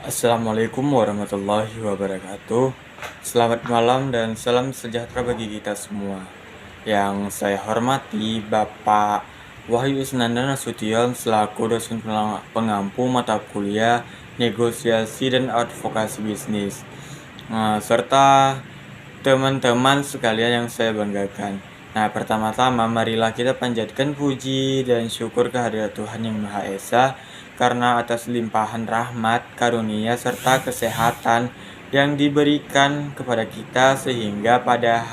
Assalamualaikum warahmatullahi wabarakatuh. Selamat malam dan salam sejahtera bagi kita semua. Yang saya hormati Bapak Wahyu Isnanda Nasution selaku dosen pengampu mata kuliah negosiasi dan advokasi bisnis. Serta teman-teman sekalian yang saya banggakan. Nah, pertama-tama marilah kita panjatkan puji dan syukur kehadirat Tuhan Yang Maha Esa karena atas limpahan rahmat, karunia, serta kesehatan yang diberikan kepada kita sehingga pada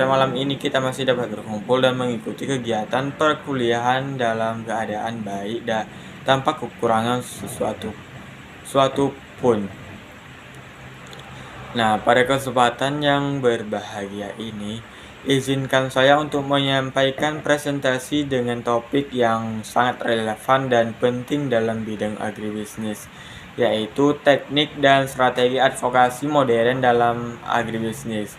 malam ini kita masih dapat berkumpul dan mengikuti kegiatan perkuliahan dalam keadaan baik dan tanpa kekurangan suatu pun. Nah, pada kesempatan yang berbahagia ini, izinkan saya untuk menyampaikan presentasi dengan topik yang sangat relevan dan penting dalam bidang agribisnis, yaitu teknik dan strategi advokasi modern dalam agribisnis.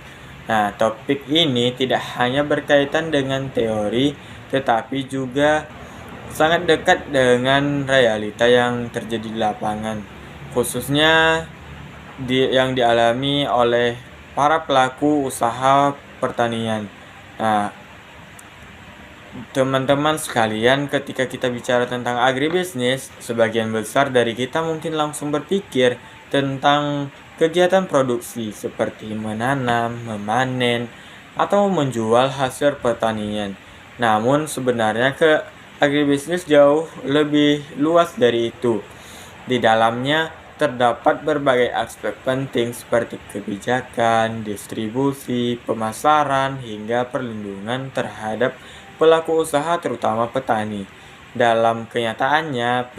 Nah, topik ini tidak hanya berkaitan dengan teori, tetapi juga sangat dekat dengan realita yang terjadi di lapangan, khususnya yang dialami oleh para pelaku usaha pertanian. Nah, teman-teman sekalian, ketika kita bicara tentang agribisnis, sebagian besar dari kita mungkin langsung berpikir tentang kegiatan produksi seperti menanam, memanen, atau menjual hasil pertanian. Namun sebenarnya agribisnis jauh lebih luas dari itu. Di dalamnya terdapat berbagai aspek penting seperti kebijakan, distribusi, pemasaran, hingga perlindungan terhadap pelaku usaha terutama petani. Dalam kenyataannya,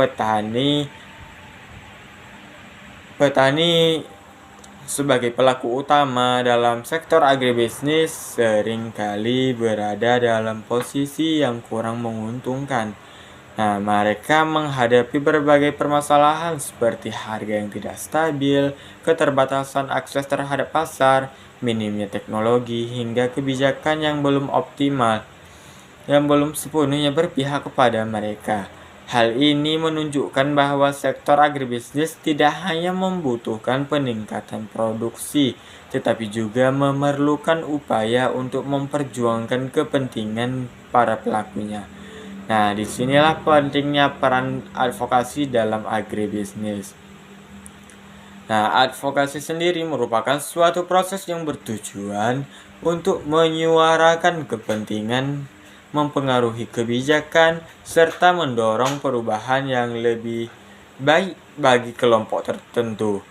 petani sebagai pelaku utama dalam sektor agribisnis seringkali berada dalam posisi yang kurang menguntungkan. Nah, mereka menghadapi berbagai permasalahan seperti harga yang tidak stabil, keterbatasan akses terhadap pasar, minimnya teknologi, hingga kebijakan yang belum optimal, yang belum sepenuhnya berpihak kepada mereka. Hal ini menunjukkan bahwa sektor agribisnis tidak hanya membutuhkan peningkatan produksi, tetapi juga memerlukan upaya untuk memperjuangkan kepentingan para pelakunya. Nah, disinilah pentingnya peran advokasi dalam agribisnis. Nah, advokasi sendiri merupakan suatu proses yang bertujuan untuk menyuarakan kepentingan, mempengaruhi kebijakan, serta mendorong perubahan yang lebih baik bagi kelompok tertentu.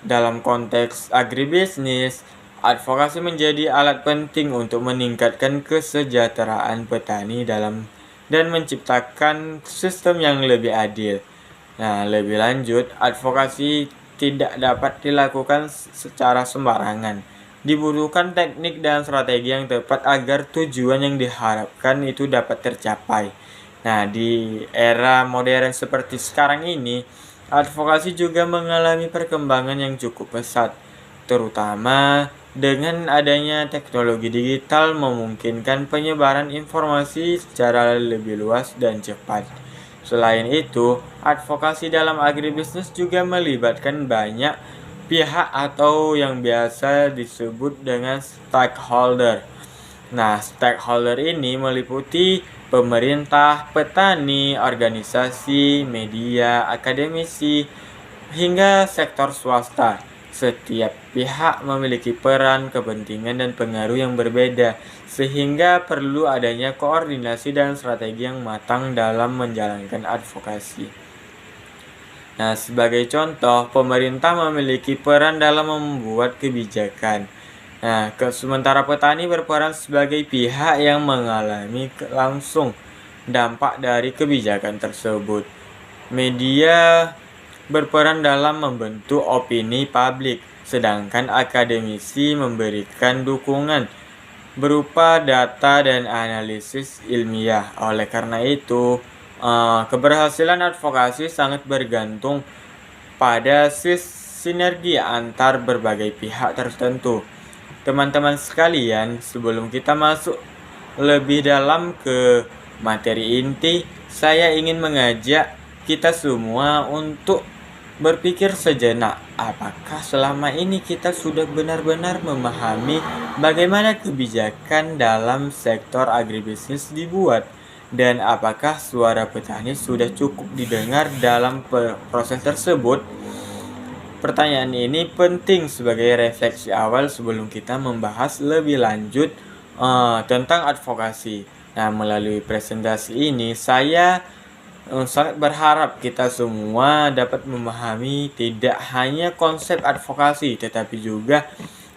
Dalam konteks agribisnis, advokasi menjadi alat penting untuk meningkatkan kesejahteraan petani dan menciptakan sistem yang lebih adil. Nah, lebih lanjut, advokasi tidak dapat dilakukan secara sembarangan. Dibutuhkan teknik dan strategi yang tepat agar tujuan yang diharapkan itu dapat tercapai. Nah, di era modern seperti sekarang ini, advokasi juga mengalami perkembangan yang cukup pesat, terutama dengan adanya teknologi digital memungkinkan penyebaran informasi secara lebih luas dan cepat. Selain itu, advokasi dalam agribisnis juga melibatkan banyak pihak atau yang biasa disebut dengan stakeholder. Nah, stakeholder ini meliputi pemerintah, petani, organisasi, media, akademisi, hingga sektor swasta. Setiap pihak memiliki peran, kepentingan, dan pengaruh yang berbeda, sehingga perlu adanya koordinasi dan strategi yang matang dalam menjalankan advokasi. Nah, sebagai contoh, pemerintah memiliki peran dalam membuat kebijakan. Nah, sementara petani berperan sebagai pihak yang mengalami langsung dampak dari kebijakan tersebut. Media berperan dalam membentuk opini publik, sedangkan akademisi memberikan dukungan berupa data dan analisis ilmiah. Oleh karena itu, keberhasilan advokasi sangat bergantung pada sinergi antar berbagai pihak tertentu. Teman-teman sekalian, sebelum kita masuk lebih dalam ke materi inti, saya ingin mengajak kita semua untuk berpikir sejenak, apakah selama ini kita sudah benar-benar memahami bagaimana kebijakan dalam sektor agribisnis dibuat, dan apakah suara petani sudah cukup didengar dalam proses tersebut? Pertanyaan ini penting sebagai refleksi awal sebelum kita membahas lebih lanjut tentang advokasi. Nah, melalui presentasi ini saya sangat berharap kita semua dapat memahami tidak hanya konsep advokasi, tetapi juga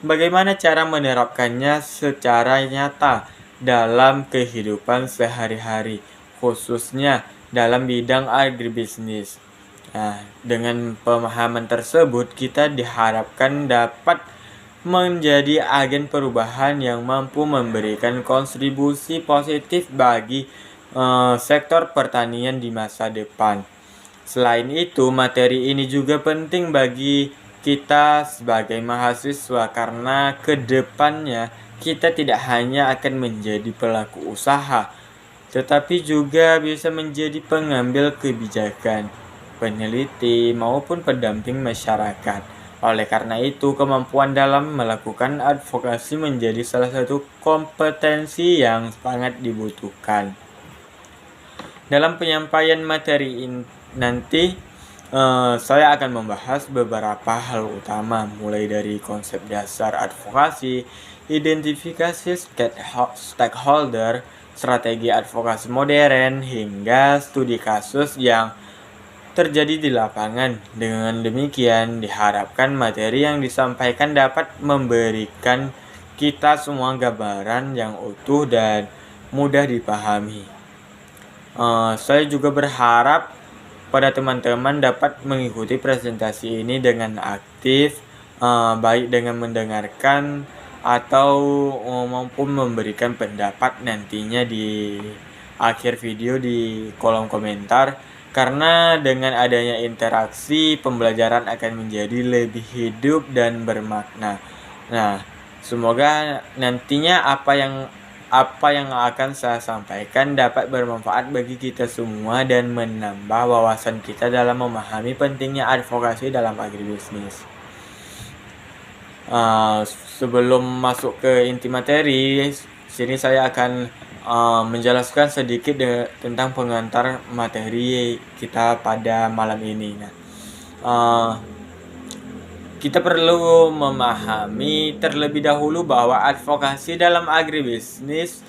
bagaimana cara menerapkannya secara nyata dalam kehidupan sehari-hari, khususnya dalam bidang agribisnis. Nah, dengan pemahaman tersebut, kita diharapkan dapat menjadi agen perubahan yang mampu memberikan kontribusi positif bagi sektor pertanian di masa depan. Selain itu, materi ini juga penting bagi kita sebagai mahasiswa karena kedepannya kita tidak hanya akan menjadi pelaku usaha, tetapi juga bisa menjadi pengambil kebijakan, peneliti, maupun pendamping masyarakat. Oleh karena itu, kemampuan dalam melakukan advokasi menjadi salah satu kompetensi yang sangat dibutuhkan. Dalam penyampaian materi nanti, saya akan membahas beberapa hal utama, mulai dari konsep dasar advokasi, identifikasi stakeholder, strategi advokasi modern, hingga studi kasus yang terjadi di lapangan. Dengan demikian, diharapkan materi yang disampaikan dapat memberikan kita semua gambaran yang utuh dan mudah dipahami. Saya juga berharap pada teman-teman dapat mengikuti presentasi ini dengan aktif, baik dengan mendengarkan atau maupun memberikan pendapat nantinya di akhir video di kolom komentar, karena dengan adanya interaksi, pembelajaran akan menjadi lebih hidup dan bermakna. Nah, semoga nantinya apa yang akan saya sampaikan dapat bermanfaat bagi kita semua dan menambah wawasan kita dalam memahami pentingnya advokasi dalam agribisnis. Sebelum masuk ke inti materi, sini saya akan menjelaskan sedikit tentang pengantar materi kita pada malam ini. Kita perlu memahami terlebih dahulu bahwa advokasi dalam agribisnis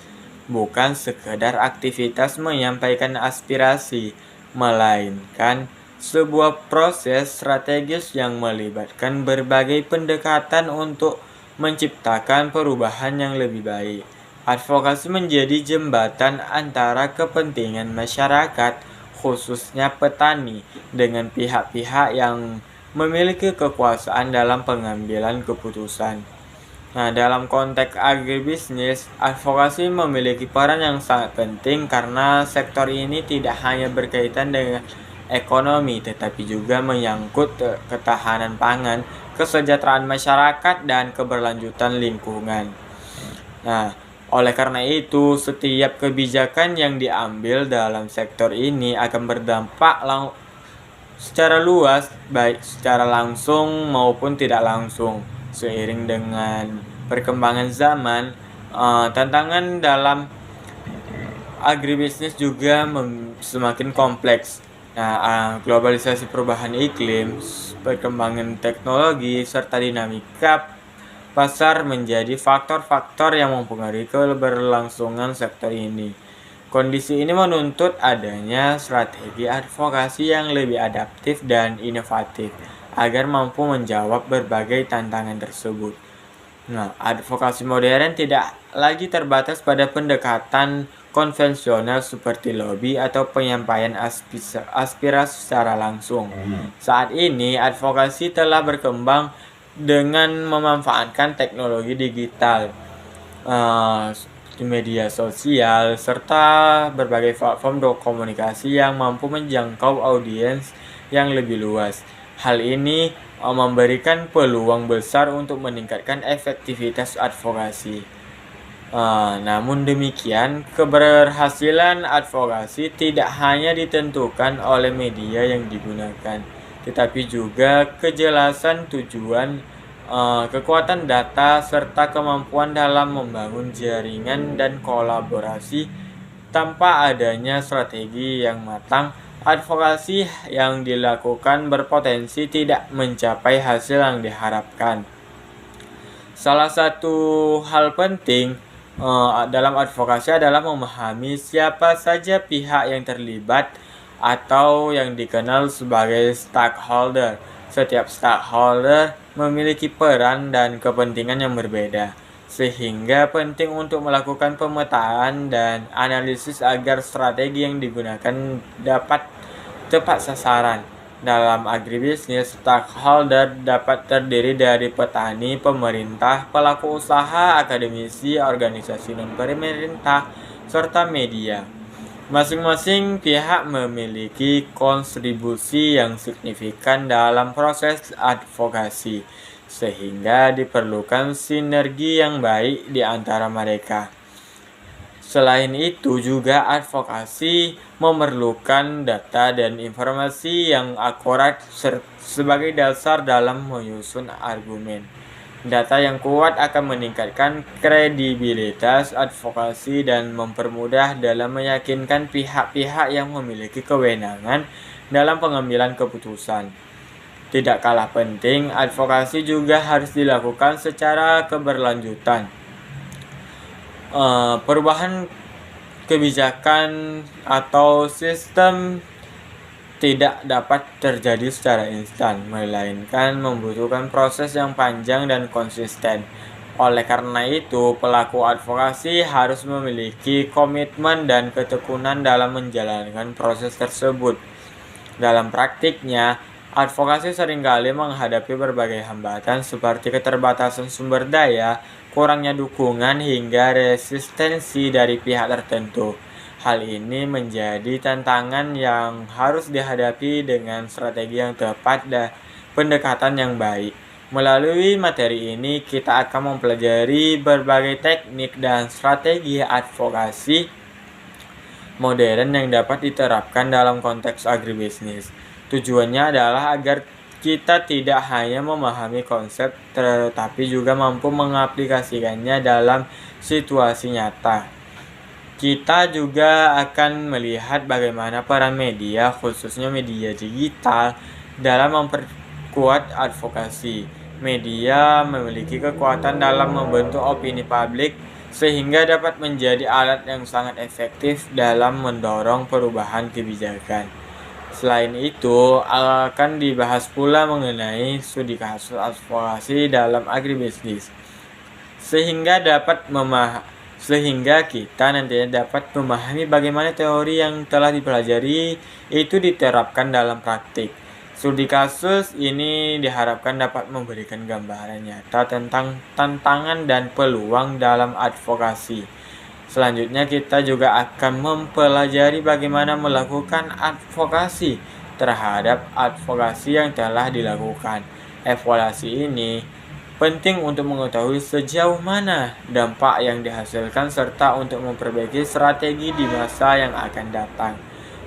bukan sekedar aktivitas menyampaikan aspirasi, melainkan sebuah proses strategis yang melibatkan berbagai pendekatan untuk menciptakan perubahan yang lebih baik. Advokasi menjadi jembatan antara kepentingan masyarakat, khususnya petani, dengan pihak-pihak yang memiliki kekuasaan dalam pengambilan keputusan. Nah, dalam konteks agribisnis, advokasi memiliki peran yang sangat penting karena sektor ini tidak hanya berkaitan dengan ekonomi, tetapi juga menyangkut ketahanan pangan, kesejahteraan masyarakat, dan keberlanjutan lingkungan. Nah, oleh karena itu, setiap kebijakan yang diambil dalam sektor ini akan berdampak secara luas, baik secara langsung maupun tidak langsung. Seiring dengan perkembangan zaman, tantangan dalam agribisnis juga semakin kompleks. Nah, globalisasi, perubahan iklim, perkembangan teknologi, serta dinamika pasar menjadi faktor-faktor yang mempengaruhi keberlangsungan sektor ini. Kondisi ini menuntut adanya strategi advokasi yang lebih adaptif dan inovatif agar mampu menjawab berbagai tantangan tersebut. Nah, advokasi modern tidak lagi terbatas pada pendekatan konvensional seperti lobby atau penyampaian aspirasi secara langsung. Saat ini, advokasi telah berkembang dengan memanfaatkan teknologi digital, media sosial, serta berbagai platform komunikasi yang mampu menjangkau audiens yang lebih luas. Hal ini memberikan peluang besar untuk meningkatkan efektivitas advokasi. Namun demikian, keberhasilan advokasi tidak hanya ditentukan oleh media yang digunakan, tetapi juga kejelasan tujuan, kekuatan data, serta kemampuan dalam membangun jaringan dan kolaborasi. Tanpa adanya strategi yang matang, advokasi yang dilakukan berpotensi tidak mencapai hasil yang diharapkan. Salah satu hal penting dalam advokasi adalah memahami siapa saja pihak yang terlibat atau yang dikenal sebagai stakeholder. Setiap stakeholder memiliki peran dan kepentingan yang berbeda, sehingga penting untuk melakukan pemetaan dan analisis agar strategi yang digunakan dapat tepat sasaran. Dalam agribisnis, stakeholder dapat terdiri dari petani, pemerintah, pelaku usaha, akademisi, organisasi non-pemerintah, serta media. Masing-masing pihak memiliki kontribusi yang signifikan dalam proses advokasi, sehingga diperlukan sinergi yang baik di antara mereka. Selain itu juga advokasi memerlukan data dan informasi yang akurat sebagai dasar dalam menyusun argumen. Data yang kuat akan meningkatkan kredibilitas advokasi dan mempermudah dalam meyakinkan pihak-pihak yang memiliki kewenangan dalam pengambilan keputusan. Tidak kalah penting, advokasi juga harus dilakukan secara keberlanjutan. Perubahan kebijakan atau sistem tidak dapat terjadi secara instan, melainkan membutuhkan proses yang panjang dan konsisten. Oleh karena itu, pelaku advokasi harus memiliki komitmen dan ketekunan dalam menjalankan proses tersebut. Dalam praktiknya, advokasi seringkali menghadapi berbagai hambatan seperti keterbatasan sumber daya, kurangnya dukungan, hingga resistensi dari pihak tertentu. Hal ini menjadi tantangan yang harus dihadapi dengan strategi yang tepat dan pendekatan yang baik. Melalui materi ini, kita akan mempelajari berbagai teknik dan strategi advokasi modern yang dapat diterapkan dalam konteks agribisnis. Tujuannya adalah agar kita tidak hanya memahami konsep, tetapi juga mampu mengaplikasikannya dalam situasi nyata. Kita juga akan melihat bagaimana peran media, khususnya media digital, dalam memperkuat advokasi. Media memiliki kekuatan dalam membentuk opini publik, sehingga dapat menjadi alat yang sangat efektif dalam mendorong perubahan kebijakan. Selain itu, akan dibahas pula mengenai studi kasus advokasi dalam agribisnis, sehingga kita nantinya dapat memahami bagaimana teori yang telah dipelajari itu diterapkan dalam praktik. Studi kasus ini diharapkan dapat memberikan gambaran nyata tentang tantangan dan peluang dalam advokasi. Selanjutnya kita juga akan mempelajari bagaimana melakukan advokasi terhadap advokasi yang telah dilakukan. Evaluasi ini penting untuk mengetahui sejauh mana dampak yang dihasilkan serta untuk memperbaiki strategi di masa yang akan datang.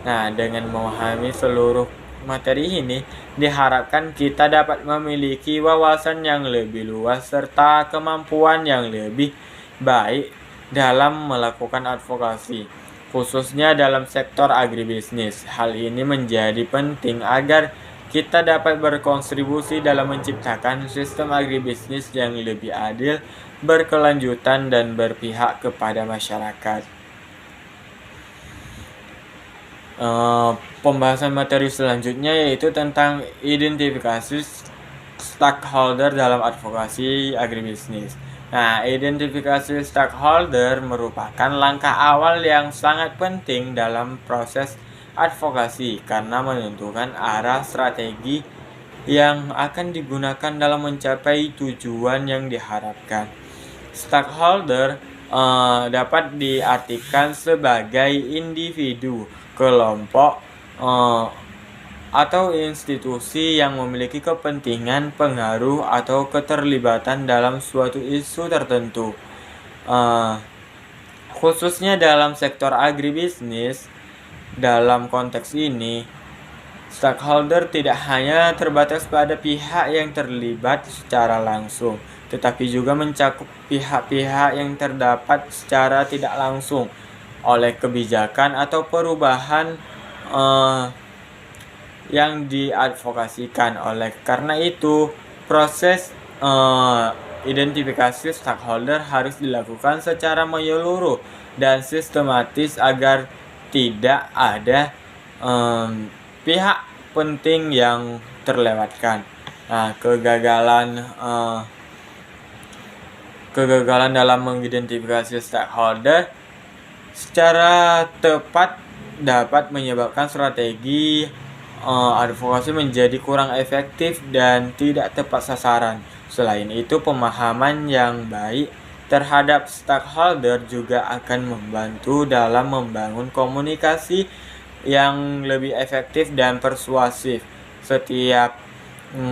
Nah, dengan memahami seluruh materi ini, diharapkan kita dapat memiliki wawasan yang lebih luas serta kemampuan yang lebih baik dalam melakukan advokasi, khususnya dalam sektor agribisnis. Hal ini menjadi penting agar kita dapat berkontribusi dalam menciptakan sistem agribisnis yang lebih adil, berkelanjutan, dan berpihak kepada masyarakat. Pembahasan materi selanjutnya yaitu tentang identifikasi stakeholder dalam advokasi agribisnis. Nah, identifikasi stakeholder merupakan langkah awal yang sangat penting dalam proses advokasi karena menentukan arah strategi yang akan digunakan dalam mencapai tujuan yang diharapkan. Stakeholder dapat diartikan sebagai individu, kelompok, atau institusi yang memiliki kepentingan, pengaruh, atau keterlibatan dalam suatu isu tertentu. Khususnya dalam sektor agribisnis, dalam konteks ini, stakeholder tidak hanya terbatas pada pihak yang terlibat secara langsung, tetapi juga mencakup pihak-pihak yang terdapat secara tidak langsung oleh kebijakan atau perubahan yang diadvokasikan. Oleh karena itu, proses identifikasi stakeholder harus dilakukan secara menyeluruh dan sistematis agar tidak ada pihak penting yang terlewatkan. Nah, kegagalan dalam mengidentifikasi stakeholder secara tepat dapat menyebabkan strategi advokasi menjadi kurang efektif dan tidak tepat sasaran. Selain itu, pemahaman yang baik terhadap stakeholder juga akan membantu dalam membangun komunikasi yang lebih efektif dan persuasif. Setiap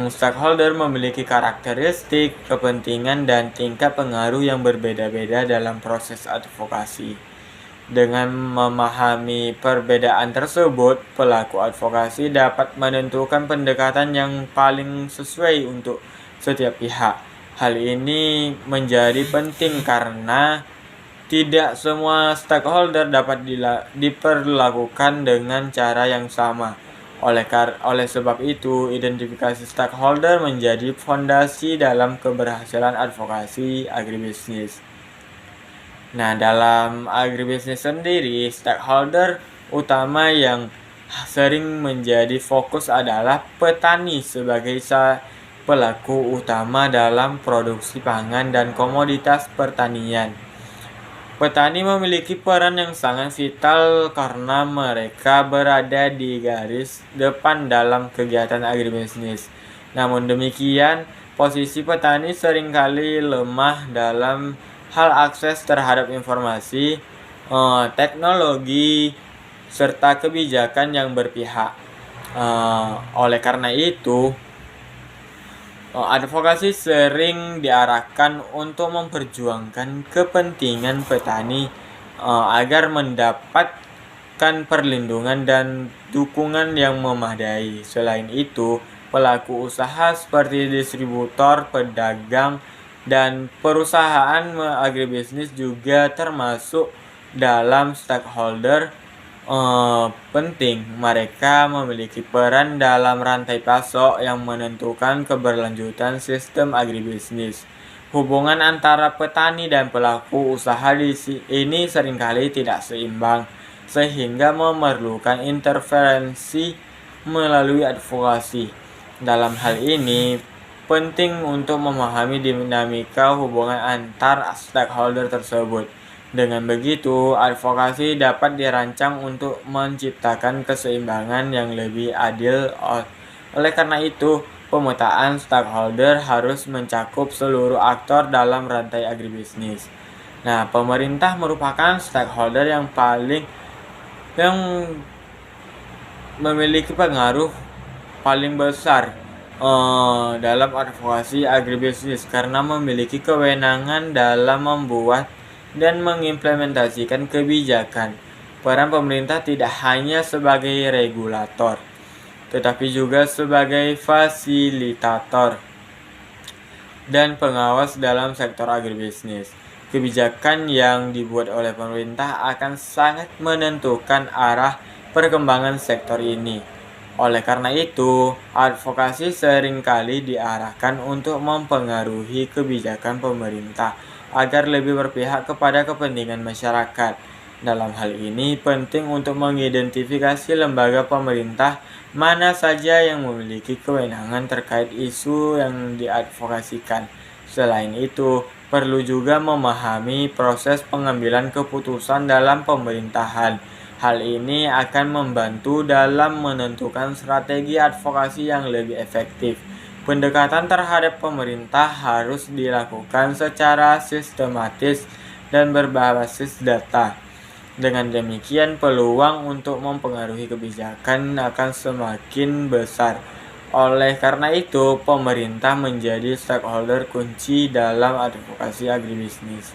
stakeholder memiliki karakteristik, kepentingan, dan tingkat pengaruh yang berbeda-beda dalam proses advokasi. Dengan memahami perbedaan tersebut, pelaku advokasi dapat menentukan pendekatan yang paling sesuai untuk setiap pihak. Hal ini menjadi penting karena tidak semua stakeholder dapat diperlakukan dengan cara yang sama. Oleh sebab itu, identifikasi stakeholder menjadi fondasi dalam keberhasilan advokasi agribisnis. Nah, dalam agribisnis sendiri, stakeholder utama yang sering menjadi fokus adalah petani sebagai pelaku utama dalam produksi pangan dan komoditas pertanian. Petani memiliki peran yang sangat vital karena mereka berada di garis depan dalam kegiatan agribisnis. Namun demikian, posisi petani seringkali lemah dalam hal akses terhadap informasi, teknologi, serta kebijakan yang berpihak. Oleh karena itu, advokasi sering diarahkan untuk memperjuangkan kepentingan petani agar mendapatkan perlindungan dan dukungan yang memadai. Selain itu, pelaku usaha seperti distributor, pedagang, dan perusahaan agribisnis juga termasuk dalam stakeholder penting. Mereka memiliki peran dalam rantai pasok yang menentukan keberlanjutan sistem agribisnis. Hubungan antara petani dan pelaku usaha ini seringkali tidak seimbang, sehingga memerlukan intervensi melalui advokasi. Dalam hal ini, penting untuk memahami dinamika hubungan antar stakeholder tersebut. Dengan begitu, advokasi dapat dirancang untuk menciptakan keseimbangan yang lebih adil. Oleh karena itu, pemetaan stakeholder harus mencakup seluruh aktor dalam rantai agribisnis. Nah, pemerintah merupakan stakeholder yang memiliki pengaruh paling besar dalam advokasi agribisnis karena memiliki kewenangan dalam membuat dan mengimplementasikan kebijakan. Peran pemerintah tidak hanya sebagai regulator, tetapi juga sebagai fasilitator dan pengawas dalam sektor agribisnis. Kebijakan yang dibuat oleh pemerintah akan sangat menentukan arah perkembangan sektor ini. Oleh karena itu, advokasi seringkali diarahkan untuk mempengaruhi kebijakan pemerintah agar lebih berpihak kepada kepentingan masyarakat. Dalam hal ini, penting untuk mengidentifikasi lembaga pemerintah mana saja yang memiliki kewenangan terkait isu yang diadvokasikan. Selain itu, perlu juga memahami proses pengambilan keputusan dalam pemerintahan. Hal ini akan membantu dalam menentukan strategi advokasi yang lebih efektif. Pendekatan terhadap pemerintah harus dilakukan secara sistematis dan berbasis data. Dengan demikian, peluang untuk mempengaruhi kebijakan akan semakin besar. Oleh karena itu, pemerintah menjadi stakeholder kunci dalam advokasi agribisnis.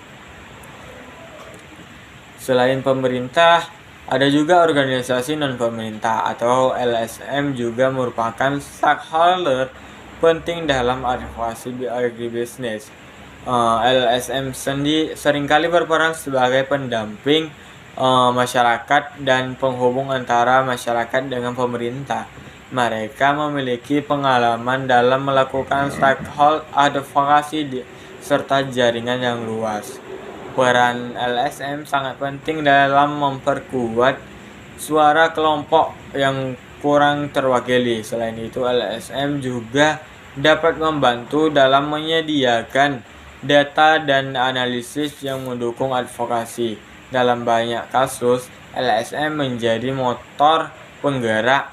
Selain pemerintah, ada juga organisasi non-pemerintah atau LSM juga merupakan stakeholder penting dalam advokasi agribisnis. LSM seringkali berperan sebagai pendamping masyarakat dan penghubung antara masyarakat dengan pemerintah. Mereka memiliki pengalaman dalam melakukan stakeholder advokasi serta jaringan yang luas. Peran LSM sangat penting dalam memperkuat suara kelompok yang kurang terwakili. Selain itu, LSM juga dapat membantu dalam menyediakan data dan analisis yang mendukung advokasi. Dalam banyak kasus, LSM menjadi motor penggerak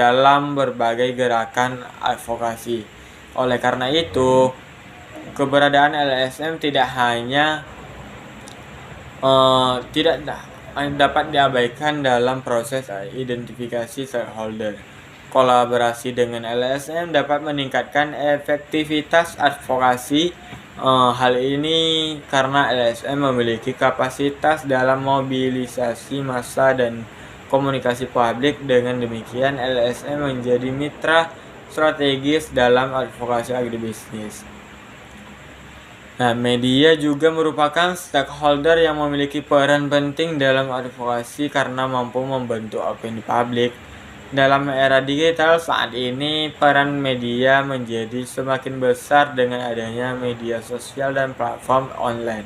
dalam berbagai gerakan advokasi. Oleh karena itu, keberadaan LSM tidak dapat diabaikan dalam proses identifikasi stakeholder. Kolaborasi dengan LSM dapat meningkatkan efektivitas advokasi. Hal ini karena LSM memiliki kapasitas dalam mobilisasi massa dan komunikasi publik. Dengan demikian, LSM menjadi mitra strategis dalam advokasi agribisnis. Nah, media juga merupakan stakeholder yang memiliki peran penting dalam advokasi karena mampu membentuk opini publik. Dalam era digital saat ini, peran media menjadi semakin besar dengan adanya media sosial dan platform online.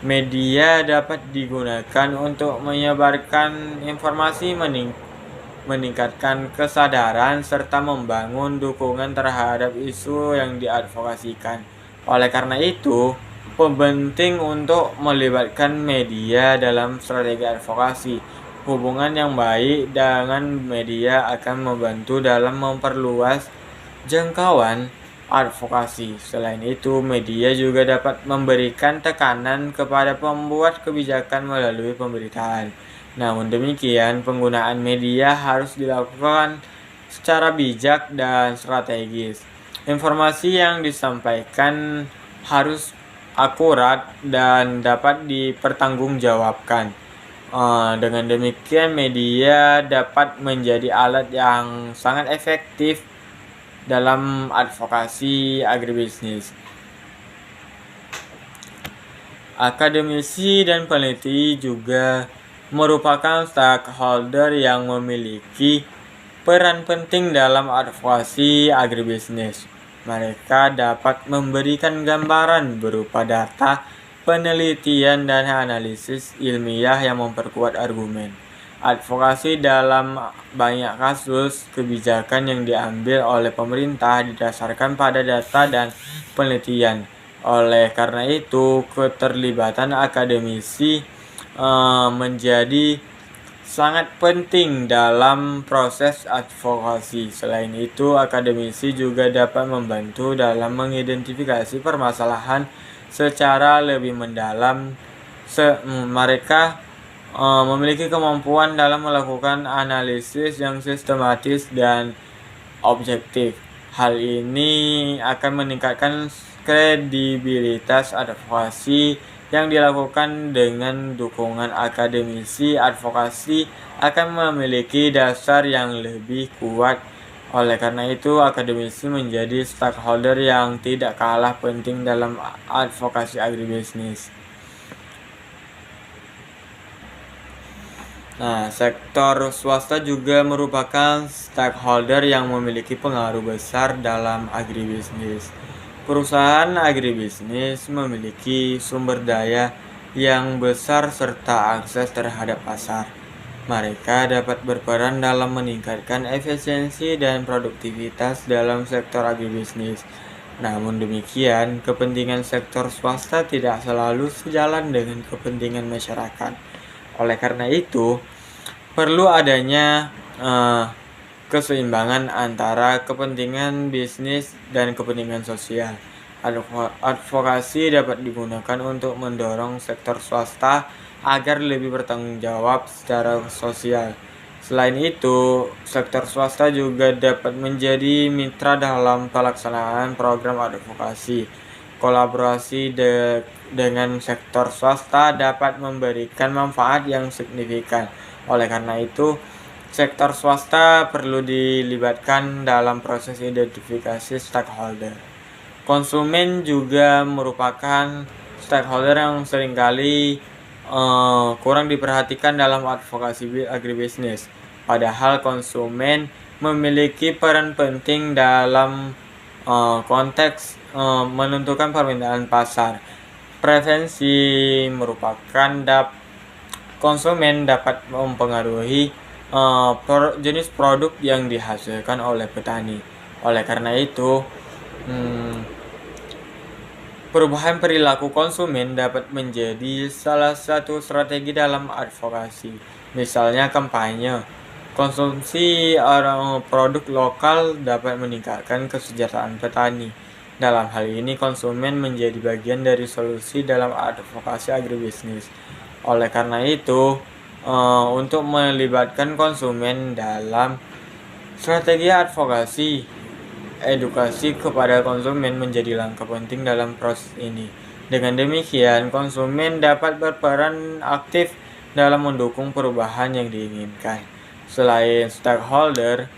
Media dapat digunakan untuk menyebarkan informasi, meningkatkan kesadaran, serta membangun dukungan terhadap isu yang diadvokasikan. Oleh karena itu, penting untuk melibatkan media dalam strategi advokasi. Hubungan yang baik dengan media akan membantu dalam memperluas jangkauan advokasi. Selain itu, media juga dapat memberikan tekanan kepada pembuat kebijakan melalui pemberitaan. Namun demikian, penggunaan media harus dilakukan secara bijak dan strategis. Informasi yang disampaikan harus akurat dan dapat dipertanggungjawabkan. Dengan demikian, media dapat menjadi alat yang sangat efektif dalam advokasi agribisnis. Akademisi dan peneliti juga merupakan stakeholder yang memiliki peran penting dalam advokasi agribisnis. Mereka dapat memberikan gambaran berupa data, penelitian, dan analisis ilmiah yang memperkuat argumen. Advokasi dalam banyak kasus kebijakan yang diambil oleh pemerintah didasarkan pada data dan penelitian. Oleh karena itu, keterlibatan akademisi menjadi sangat penting dalam proses advokasi. Selain itu, akademisi juga dapat membantu dalam mengidentifikasi permasalahan secara lebih mendalam. Mereka memiliki kemampuan dalam melakukan analisis yang sistematis dan objektif. Hal ini akan meningkatkan kredibilitas advokasi yang dilakukan. Dengan dukungan akademisi, advokasi akan memiliki dasar yang lebih kuat. Oleh karena itu, akademisi menjadi stakeholder yang tidak kalah penting dalam advokasi agribisnis. Nah, sektor swasta juga merupakan stakeholder yang memiliki pengaruh besar dalam agribisnis. Perusahaan agribisnis memiliki sumber daya yang besar serta akses terhadap pasar. Mereka dapat berperan dalam meningkatkan efisiensi dan produktivitas dalam sektor agribisnis. Namun demikian, kepentingan sektor swasta tidak selalu sejalan dengan kepentingan masyarakat. Oleh karena itu, perlu adanya keseimbangan antara kepentingan bisnis dan kepentingan sosial. Advokasi dapat digunakan untuk mendorong sektor swasta agar lebih bertanggung jawab secara sosial. Selain itu, sektor swasta juga dapat menjadi mitra dalam pelaksanaan program advokasi. Kolaborasi dengan sektor swasta dapat memberikan manfaat yang signifikan. Oleh karena itu, sektor swasta perlu dilibatkan dalam proses identifikasi stakeholder. Konsumen juga merupakan stakeholder yang seringkali kurang diperhatikan dalam advokasi agribisnis. Padahal konsumen memiliki peran penting dalam konteks menentukan permintaan pasar. Preferensi merupakan konsumen dapat mempengaruhi jenis produk yang dihasilkan oleh petani. Oleh karena itu, perubahan perilaku konsumen dapat menjadi salah satu strategi dalam advokasi. Misalnya kampanye konsumsi produk lokal dapat meningkatkan kesejahteraan petani. Dalam hal ini, konsumen menjadi bagian dari solusi dalam advokasi agribisnis. Oleh karena itu, untuk melibatkan konsumen dalam strategi advokasi, edukasi kepada konsumen menjadi langkah penting dalam proses ini. Dengan demikian, konsumen dapat berperan aktif dalam mendukung perubahan yang diinginkan. Selain stakeholder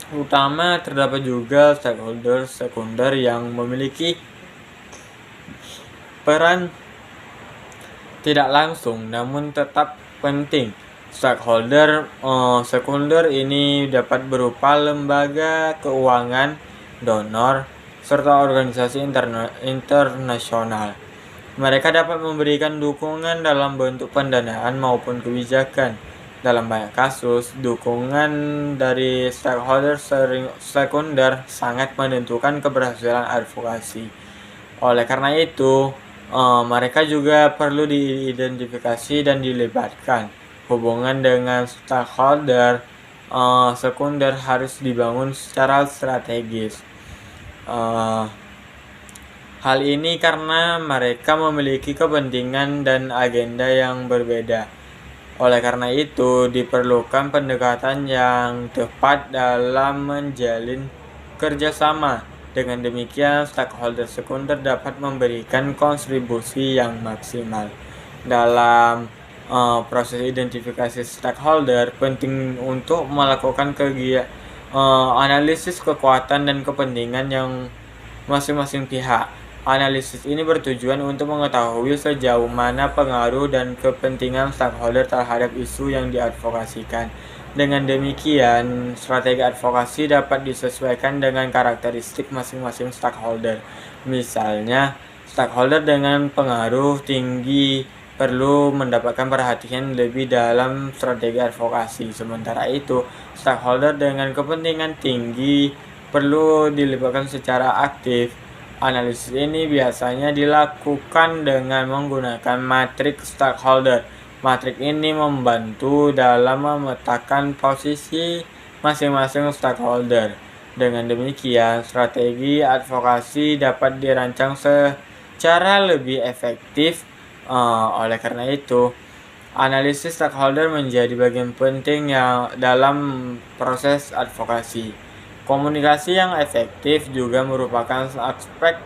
utama, terdapat juga stakeholder sekunder yang memiliki peran tidak langsung namun tetap penting. Stakeholder sekunder ini dapat berupa lembaga keuangan, donor, serta organisasi internasional. Mereka dapat memberikan dukungan dalam bentuk pendanaan maupun kebijakan. Dalam banyak kasus, dukungan dari stakeholder sekunder sangat menentukan keberhasilan advokasi. Oleh karena itu, mereka juga perlu diidentifikasi dan dilibatkan. Hubungan dengan stakeholder sekunder harus dibangun secara strategis. Hal ini karena mereka memiliki kepentingan dan agenda yang berbeda. Oleh karena itu, diperlukan pendekatan yang tepat dalam menjalin kerjasama. Dengan demikian, stakeholder sekunder dapat memberikan kontribusi yang maksimal. Dalam proses identifikasi stakeholder, penting untuk melakukan analisis kekuatan dan kepentingan yang masing-masing pihak. Analisis ini bertujuan untuk mengetahui sejauh mana pengaruh dan kepentingan stakeholder terhadap isu yang diadvokasikan. Dengan demikian, strategi advokasi dapat disesuaikan dengan karakteristik masing-masing stakeholder. Misalnya, stakeholder dengan pengaruh tinggi perlu mendapatkan perhatian lebih dalam strategi advokasi. Sementara itu, stakeholder dengan kepentingan tinggi perlu dilibatkan secara aktif. Analisis ini biasanya dilakukan dengan menggunakan matriks stakeholder. Matriks ini membantu dalam memetakan posisi masing-masing stakeholder. Dengan demikian, strategi advokasi dapat dirancang secara lebih efektif. Oleh karena itu, analisis stakeholder menjadi bagian penting dalam proses advokasi. Komunikasi yang efektif juga merupakan aspek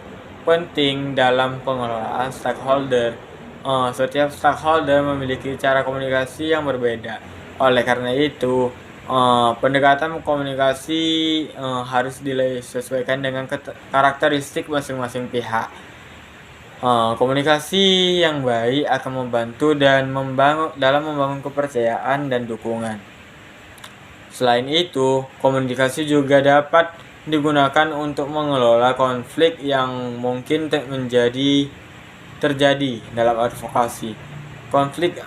penting dalam pengelolaan stakeholder. Setiap stakeholder memiliki cara komunikasi yang berbeda. Oleh karena itu, pendekatan komunikasi harus disesuaikan dengan karakteristik masing-masing pihak. Komunikasi yang baik akan membantu dan membangun kepercayaan dan dukungan. Selain itu, komunikasi juga dapat digunakan untuk mengelola konflik yang mungkin terjadi dalam advokasi. Konflik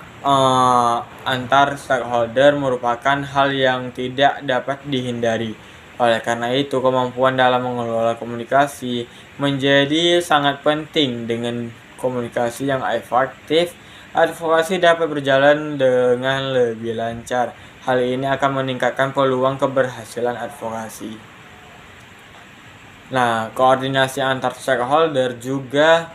antar stakeholder merupakan hal yang tidak dapat dihindari. Oleh karena itu, kemampuan dalam mengelola komunikasi menjadi sangat penting. Dengan komunikasi yang efektif, advokasi dapat berjalan dengan lebih lancar. Hal ini akan meningkatkan peluang keberhasilan advokasi. Nah, koordinasi antar stakeholder juga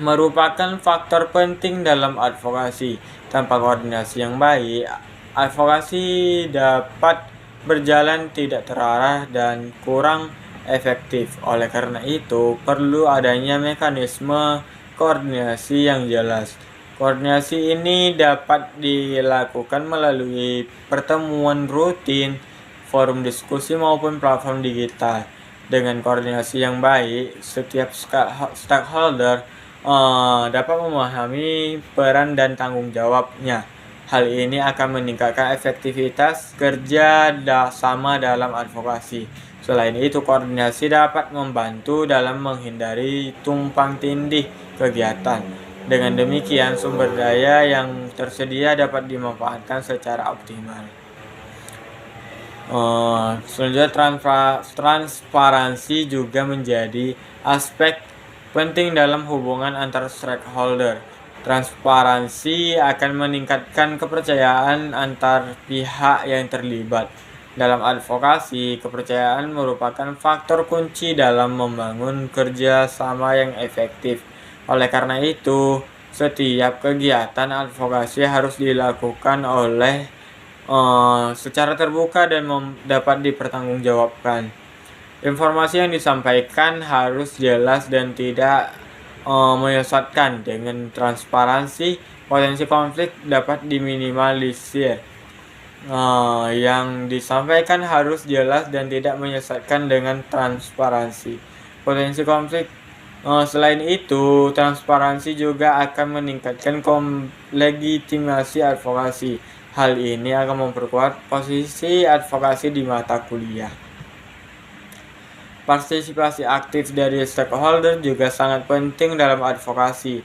merupakan faktor penting dalam advokasi. Tanpa koordinasi yang baik, advokasi dapat berjalan tidak terarah dan kurang efektif. Oleh karena itu, perlu adanya mekanisme koordinasi yang jelas. Koordinasi ini dapat dilakukan melalui pertemuan rutin, forum diskusi maupun platform digital. Dengan koordinasi yang baik, setiap stakeholder dapat memahami peran dan tanggung jawabnya. Hal ini akan meningkatkan efektivitas kerja sama dalam advokasi. Selain itu, koordinasi dapat membantu dalam menghindari tumpang tindih kegiatan. Dengan demikian, sumber daya yang tersedia dapat dimanfaatkan secara optimal. Selanjutnya, transparansi juga menjadi aspek penting dalam hubungan antar stakeholder. Transparansi akan meningkatkan kepercayaan antar pihak yang terlibat. Dalam advokasi, kepercayaan merupakan faktor kunci dalam membangun kerja sama yang efektif. Oleh karena itu, setiap kegiatan advokasi harus dilakukan secara terbuka dan dapat dipertanggungjawabkan. Informasi yang disampaikan harus jelas dan tidak menyesatkan. Dengan transparansi, potensi konflik dapat diminimalisir. Yang disampaikan harus jelas dan tidak menyesatkan dengan transparansi. Potensi konflik. Selain itu, transparansi juga akan meningkatkan legitimasi advokasi. Hal ini akan memperkuat posisi advokasi di mata kuliah. Partisipasi aktif dari stakeholder juga sangat penting dalam advokasi.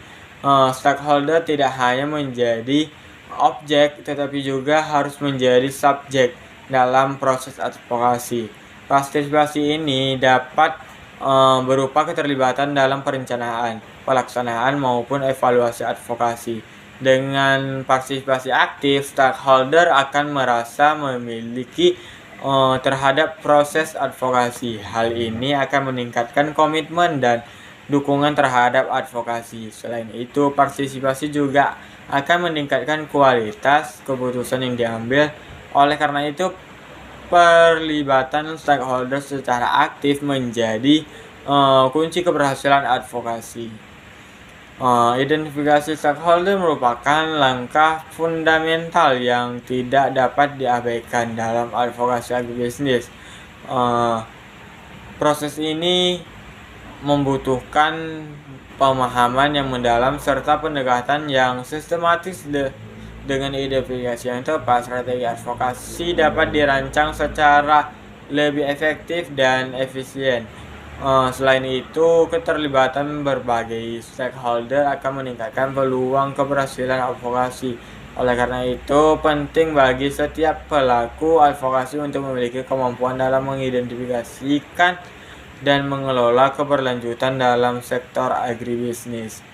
Stakeholder tidak hanya menjadi objek, tetapi juga harus menjadi subjek dalam proses advokasi. Partisipasi ini dapat berupa keterlibatan dalam perencanaan, pelaksanaan maupun evaluasi advokasi. Dengan partisipasi aktif, stakeholder akan merasa memiliki terhadap proses advokasi. Hal ini akan meningkatkan komitmen dan dukungan terhadap advokasi. Selain itu, partisipasi juga akan meningkatkan kualitas keputusan yang diambil. Oleh karena itu, perlibatan stakeholder secara aktif menjadi kunci keberhasilan advokasi. Identifikasi stakeholder merupakan langkah fundamental yang tidak dapat diabaikan dalam advokasi agribisnis. Proses ini membutuhkan pemahaman yang mendalam serta pendekatan yang sistematis dengan identifikasi yang tepat. Strategi advokasi dapat dirancang secara lebih efektif dan efisien. Selain itu, keterlibatan berbagai stakeholder akan meningkatkan peluang keberhasilan advokasi. Oleh karena itu, penting bagi setiap pelaku advokasi untuk memiliki kemampuan dalam mengidentifikasikan dan mengelola keberlanjutan dalam sektor agribisnis.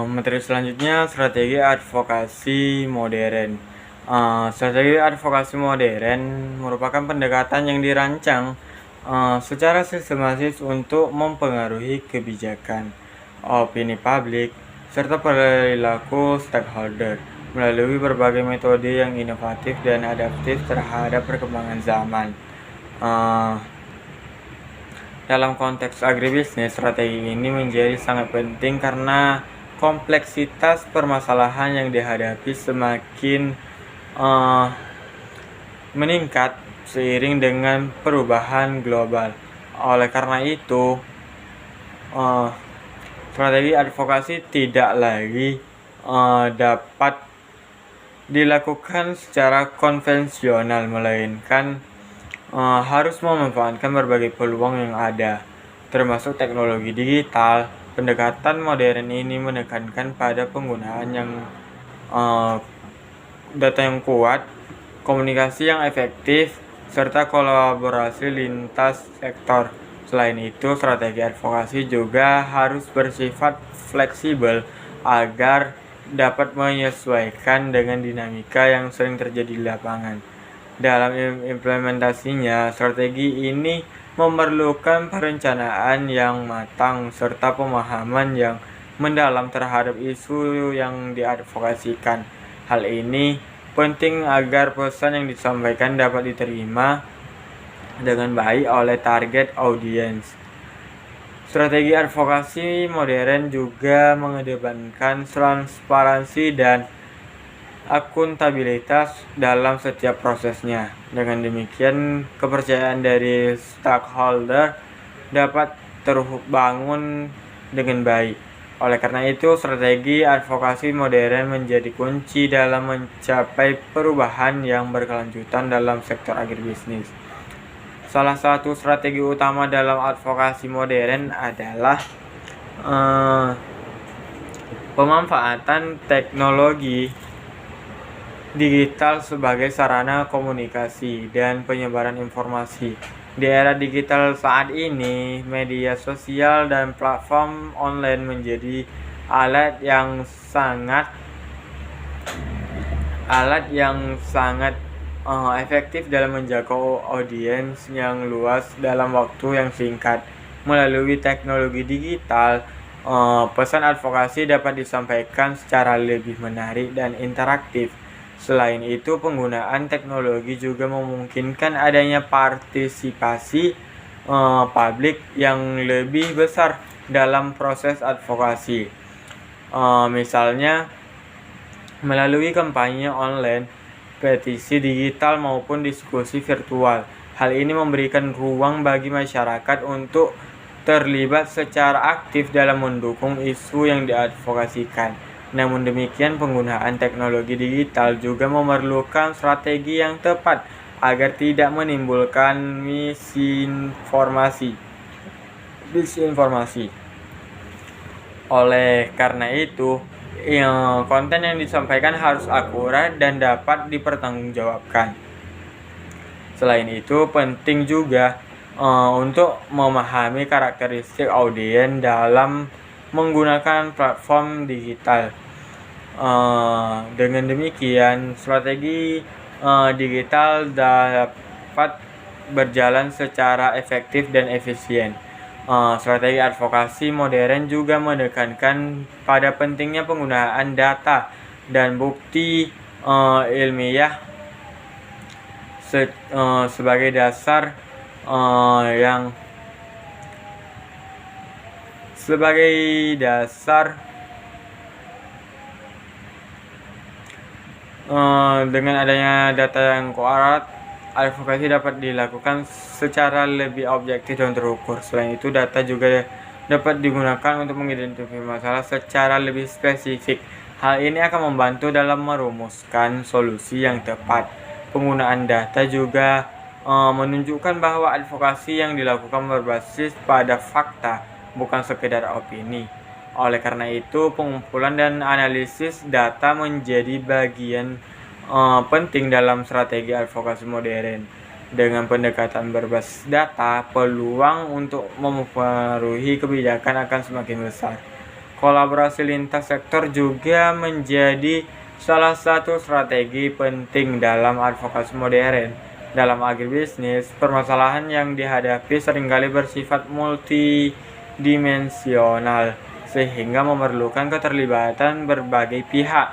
Materi selanjutnya, strategi advokasi modern. Strategi advokasi modern merupakan pendekatan yang dirancang secara sistematis untuk mempengaruhi kebijakan, opini publik, serta perilaku stakeholder melalui berbagai metode yang inovatif dan adaptif terhadap perkembangan zaman. Dalam konteks agribisnis, strategi ini menjadi sangat penting karena kompleksitas permasalahan yang dihadapi semakin meningkat seiring dengan perubahan global. Oleh karena itu, strategi advokasi tidak lagi dapat dilakukan secara konvensional, melainkan harus memanfaatkan berbagai peluang yang ada, termasuk teknologi digital. Pendekatan modern ini menekankan pada penggunaan yang data yang kuat, komunikasi yang efektif, serta kolaborasi lintas sektor. Selain itu, strategi advokasi juga harus bersifat fleksibel agar dapat menyesuaikan dengan dinamika yang sering terjadi di lapangan. Dalam implementasinya, strategi ini memerlukan perencanaan yang matang serta pemahaman yang mendalam terhadap isu yang diadvokasikan. Hal ini penting agar pesan yang disampaikan dapat diterima dengan baik oleh target audiens. Strategi advokasi modern juga mengedepankan transparansi dan akuntabilitas dalam setiap prosesnya. Dengan demikian, kepercayaan dari stakeholder dapat terbangun dengan baik. Oleh karena itu, strategi advokasi modern menjadi kunci dalam mencapai perubahan yang berkelanjutan dalam sektor agribisnis. Salah satu strategi utama dalam advokasi modern adalah pemanfaatan teknologi digital sebagai sarana komunikasi dan penyebaran informasi. Di era digital saat ini, media sosial dan platform online menjadi alat yang sangat efektif dalam menjangkau audiens yang luas dalam waktu yang singkat. Melalui teknologi digital, pesan advokasi dapat disampaikan secara lebih menarik dan interaktif. Selain itu, penggunaan teknologi juga memungkinkan adanya partisipasi publik yang lebih besar dalam proses advokasi. Misalnya, melalui kampanye online, petisi digital maupun diskusi virtual. Hal ini memberikan ruang bagi masyarakat untuk terlibat secara aktif dalam mendukung isu yang diadvokasikan. Namun demikian, penggunaan teknologi digital juga memerlukan strategi yang tepat agar tidak menimbulkan disinformasi. Oleh karena itu, konten yang disampaikan harus akurat dan dapat dipertanggungjawabkan. Selain itu, penting juga untuk memahami karakteristik audiens dalam menggunakan platform digital. Dengan demikian, strategi digital dapat berjalan secara efektif dan efisien. Strategi advokasi modern juga menekankan pada pentingnya penggunaan data dan bukti ilmiah sebagai dasar dengan adanya data yang akurat, advokasi dapat dilakukan secara lebih objektif dan terukur. Selain itu, data juga dapat digunakan untuk mengidentifikasi masalah secara lebih spesifik. Hal ini akan membantu dalam merumuskan solusi yang tepat. Penggunaan data juga menunjukkan bahwa advokasi yang dilakukan berbasis pada fakta, bukan sekedar opini. Oleh karena itu, pengumpulan dan analisis data menjadi bagian penting dalam strategi advokasi modern. Dengan pendekatan berbasis data, peluang untuk mempengaruhi kebijakan akan semakin besar. Kolaborasi lintas sektor juga menjadi salah satu strategi penting dalam advokasi modern. Dalam agribisnis, permasalahan yang dihadapi seringkali bersifat multidimensional, sehingga memerlukan keterlibatan berbagai pihak.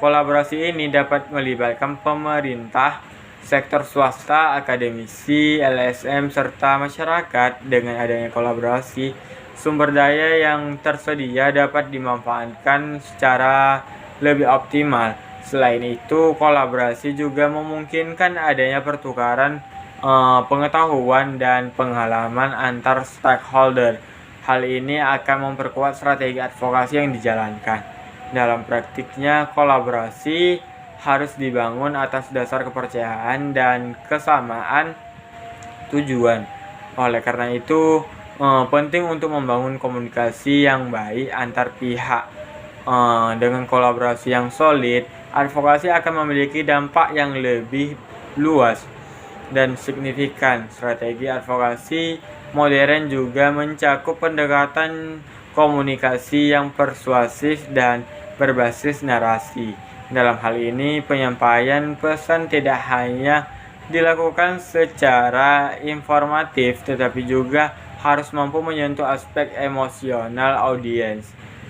Kolaborasi ini dapat melibatkan pemerintah, sektor swasta, akademisi, LSM, serta masyarakat. Dengan adanya kolaborasi, sumber daya yang tersedia dapat dimanfaatkan secara lebih optimal. Selain itu, kolaborasi juga memungkinkan adanya pertukaran pengetahuan dan pengalaman antar stakeholder. Hal ini akan memperkuat strategi advokasi yang dijalankan. Dalam praktiknya, kolaborasi harus dibangun atas dasar kepercayaan dan kesamaan tujuan. Oleh karena itu, penting untuk membangun komunikasi yang baik antar pihak. Dengan kolaborasi yang solid, advokasi akan memiliki dampak yang lebih luas dan signifikan. Strategi advokasi modern juga mencakup pendekatan komunikasi yang persuasif dan berbasis narasi. Dalam hal ini, penyampaian pesan tidak hanya dilakukan secara informatif, tetapi juga harus mampu menyentuh aspek emosional audiens.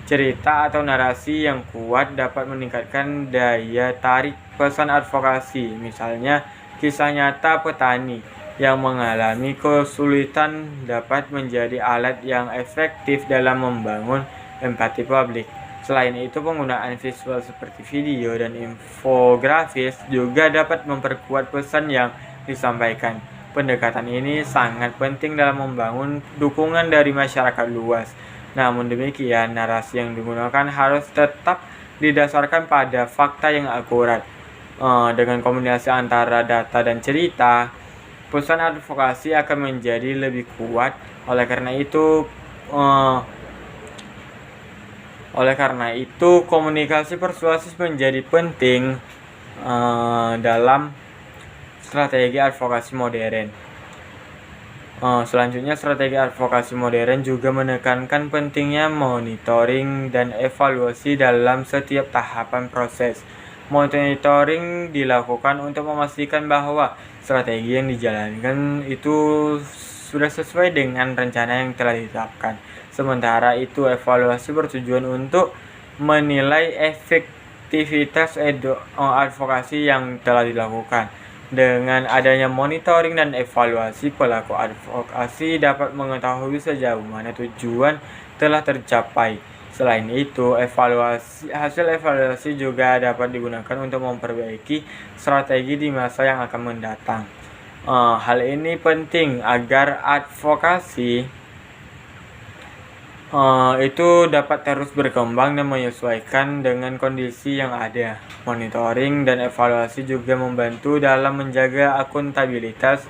Cerita atau narasi yang kuat dapat meningkatkan daya tarik pesan advokasi. Misalnya, kisah nyata petani yang mengalami kesulitan dapat menjadi alat yang efektif dalam membangun empati publik. Selain itu, penggunaan visual seperti video dan infografis juga dapat memperkuat pesan yang disampaikan. Pendekatan ini sangat penting dalam membangun dukungan dari masyarakat luas. Namun demikian, narasi yang digunakan harus tetap didasarkan pada fakta yang akurat. Dengan kombinasi antara data dan cerita, pesan advokasi akan menjadi lebih kuat. Oleh karena itu, komunikasi persuasif menjadi penting dalam strategi advokasi modern. Selanjutnya, strategi advokasi modern juga menekankan pentingnya monitoring dan evaluasi dalam setiap tahapan proses. Monitoring dilakukan untuk memastikan bahwa strategi yang dijalankan itu sudah sesuai dengan rencana yang telah ditetapkan. Sementara itu, evaluasi bertujuan untuk menilai efektivitas advokasi yang telah dilakukan. Dengan adanya monitoring dan evaluasi, pelaku advokasi dapat mengetahui sejauh mana tujuan telah tercapai. Selain itu, hasil evaluasi juga dapat digunakan untuk memperbaiki strategi di masa yang akan mendatang. Hal ini penting agar advokasi itu dapat terus berkembang dan menyesuaikan dengan kondisi yang ada. Monitoring dan evaluasi juga membantu dalam menjaga akuntabilitas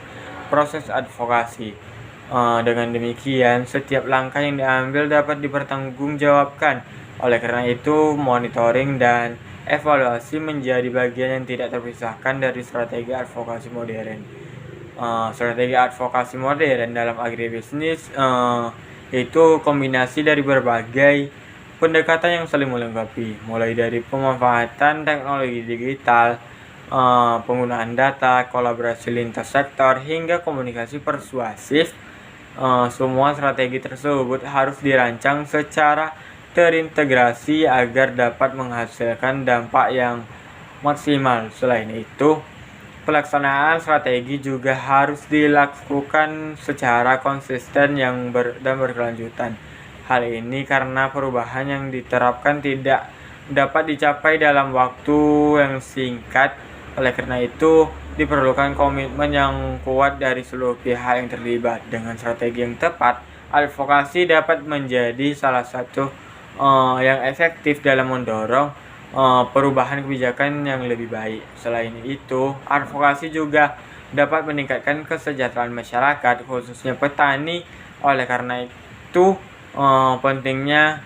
proses advokasi. Dengan demikian, setiap langkah yang diambil dapat dipertanggungjawabkan. Oleh karena itu, monitoring dan evaluasi menjadi bagian yang tidak terpisahkan dari strategi advokasi modern. Strategi advokasi modern dalam agribisnis itu kombinasi dari berbagai pendekatan yang saling melengkapi, mulai dari pemanfaatan teknologi digital, penggunaan data, kolaborasi lintas sektor, hingga komunikasi persuasif. Semua strategi tersebut harus dirancang secara terintegrasi agar dapat menghasilkan dampak yang maksimal. Selain itu, pelaksanaan strategi juga harus dilakukan secara konsisten dan berkelanjutan. Hal ini karena perubahan yang diterapkan tidak dapat dicapai dalam waktu yang singkat. Oleh karena itu, diperlukan komitmen yang kuat dari seluruh pihak yang terlibat. Dengan strategi yang tepat, advokasi dapat menjadi salah satu yang efektif dalam mendorong perubahan kebijakan yang lebih baik. Selain itu, advokasi juga dapat meningkatkan kesejahteraan masyarakat, khususnya petani. Oleh karena itu, pentingnya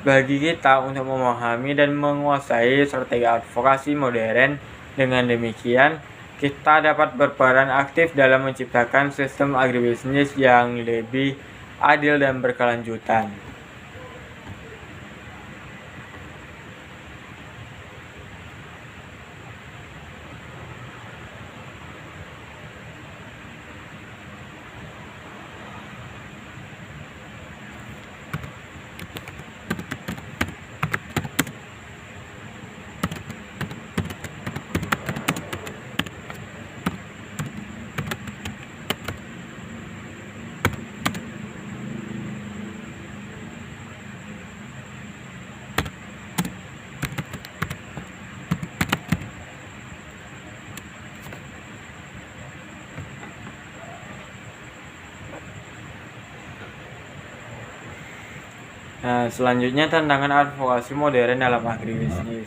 bagi kita untuk memahami dan menguasai strategi advokasi modern. Dengan demikian, kita dapat berperan aktif dalam menciptakan sistem agribisnis yang lebih adil dan berkelanjutan. Nah, selanjutnya tantangan advokasi modern dalam agribisnis.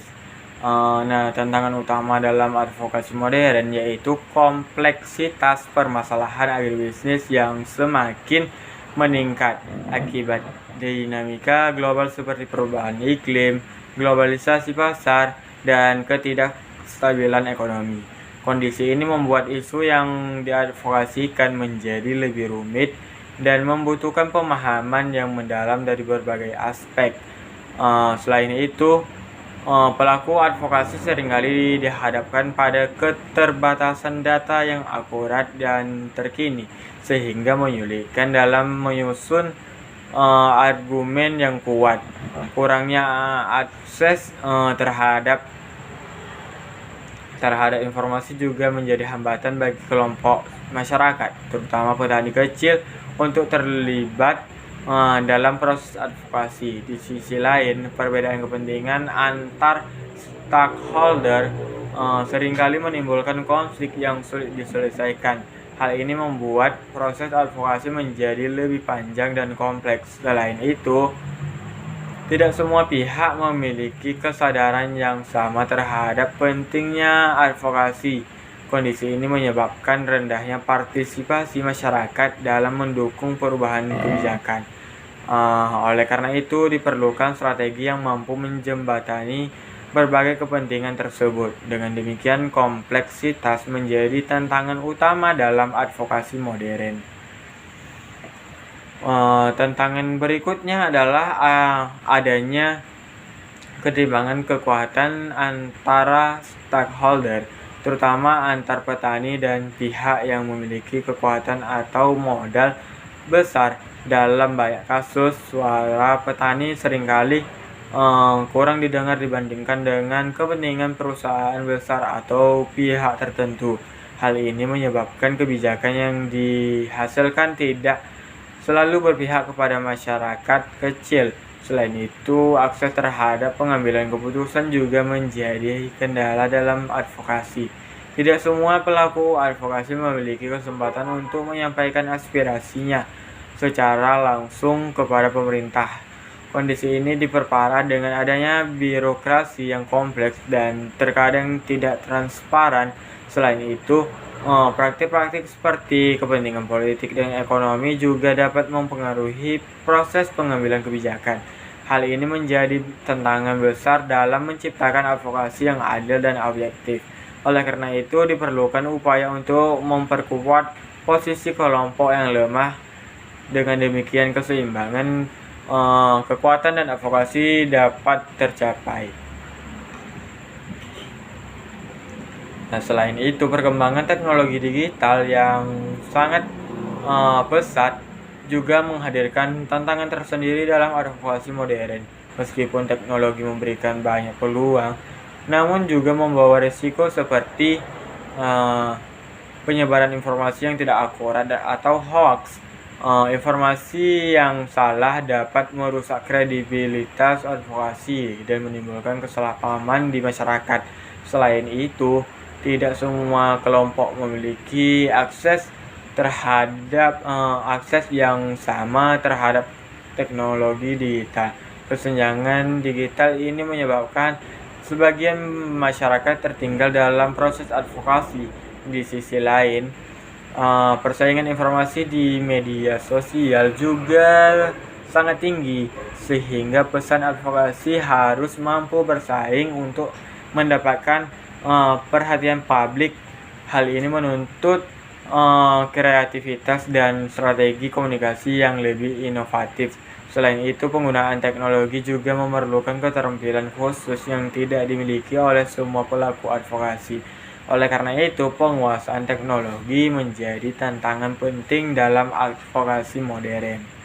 Nah, tantangan utama dalam advokasi modern yaitu kompleksitas permasalahan agribisnis yang semakin meningkat akibat dinamika global seperti perubahan iklim, globalisasi pasar, dan ketidakstabilan ekonomi. Kondisi ini membuat isu yang diadvokasikan menjadi lebih rumit dan membutuhkan pemahaman yang mendalam dari berbagai aspek. Selain itu, pelaku advokasi seringkali dihadapkan pada keterbatasan data yang akurat dan terkini, sehingga menyulitkan dalam menyusun argumen yang kuat. Kurangnya akses terhadap informasi juga menjadi hambatan bagi kelompok masyarakat, terutama petani kecil, untuk terlibat dalam proses advokasi. Di sisi lain, perbedaan kepentingan antar stakeholder seringkali menimbulkan konflik yang sulit diselesaikan. Hal ini membuat proses advokasi menjadi lebih panjang dan kompleks. Selain itu, tidak semua pihak memiliki kesadaran yang sama terhadap pentingnya advokasi. Kondisi ini menyebabkan rendahnya partisipasi masyarakat dalam mendukung perubahan kebijakan. Oleh karena itu, diperlukan strategi yang mampu menjembatani berbagai kepentingan tersebut. Dengan demikian, kompleksitas menjadi tantangan utama dalam advokasi modern. Tantangan berikutnya adalah adanya ketimbangan kekuatan antara stakeholder, terutama antar petani dan pihak yang memiliki kekuatan atau modal besar. Dalam banyak kasus, suara petani seringkali kurang didengar dibandingkan dengan kepentingan perusahaan besar atau pihak tertentu. Hal ini menyebabkan kebijakan yang dihasilkan tidak selalu berpihak kepada masyarakat kecil. Selain itu, akses terhadap pengambilan keputusan juga menjadi kendala dalam advokasi. Tidak semua pelaku advokasi memiliki kesempatan untuk menyampaikan aspirasinya secara langsung kepada pemerintah. Kondisi ini diperparah dengan adanya birokrasi yang kompleks dan terkadang tidak transparan. Selain itu, praktik-praktik seperti kepentingan politik dan ekonomi juga dapat mempengaruhi proses pengambilan kebijakan. Hal ini menjadi tantangan besar dalam menciptakan advokasi yang adil dan objektif. Oleh karena itu, diperlukan upaya untuk memperkuat posisi kelompok yang lemah. Dengan demikian, keseimbangan kekuatan dan advokasi dapat tercapai. Nah, selain itu, perkembangan teknologi digital yang sangat pesat juga menghadirkan tantangan tersendiri dalam advokasi modern. Meskipun teknologi memberikan banyak peluang, namun juga membawa risiko seperti penyebaran informasi yang tidak akurat atau hoax. Informasi yang salah dapat merusak kredibilitas advokasi dan menimbulkan kesalahpahaman di masyarakat. Selain itu, tidak semua kelompok memiliki akses yang sama terhadap teknologi digital. Kesenjangan digital ini menyebabkan sebagian masyarakat tertinggal dalam proses advokasi. Di sisi lain, persaingan informasi di media sosial juga sangat tinggi, sehingga pesan advokasi harus mampu bersaing untuk mendapatkan perhatian publik. Hal ini menuntut kreativitas dan strategi komunikasi yang lebih inovatif. Selain itu, penggunaan teknologi juga memerlukan keterampilan khusus yang tidak dimiliki oleh semua pelaku advokasi. Oleh karena itu, penguasaan teknologi menjadi tantangan penting dalam advokasi modern.